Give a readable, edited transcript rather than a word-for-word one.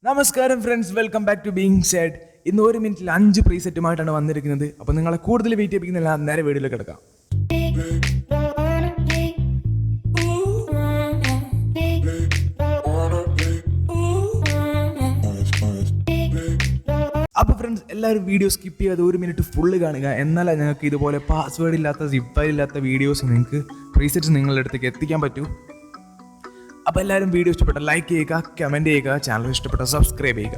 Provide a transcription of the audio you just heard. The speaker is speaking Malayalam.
നമസ്കാരം friends, welcome back to being Z. ഇന്ന് 1 മിനിറ്റിൽ 5 പ്രീസെറ്റുമായിട്ടാണ് വന്നിരിക്കുന്നത്. അപ്പോൾ നിങ്ങളെ കൂടുതൽ വെയിറ്റ് ചെയ്യിപ്പിക്കുന്നില്ല, നേരെ വീഡിയോയിലേക്ക് കിടക്കാം. അപ്പോൾ ഫ്രണ്ട്സ്, എല്ലാവരും വീഡിയോ സ്കിപ്പ് ചെയ്യാതെ 1 മിനിറ്റ് ഫുള്ള് കാണുക. എന്നാലേ നിങ്ങൾക്ക് ഇതുപോലെ പാസ്വേഡ് ഇല്ലാത്ത, സിപ്പ് ഫയൽ ഇല്ലാത്ത വീഡിയോസ് നിങ്ങൾക്ക് പ്രീസെറ്റ്സ് നിങ്ങളുടെ അടുത്തേക്ക് എത്തിക്കാൻ പറ്റൂ. അപ്പോൾ എല്ലാവരും വീഡിയോ ഇഷ്ടപ്പെട്ട ലൈക്ക് ചെയ്യുക, കമൻറ്റ് ചെയ്യുക, ചാനൽ ഇഷ്ടപ്പെട്ട സബ്സ്ക്രൈബ് ചെയ്യുക.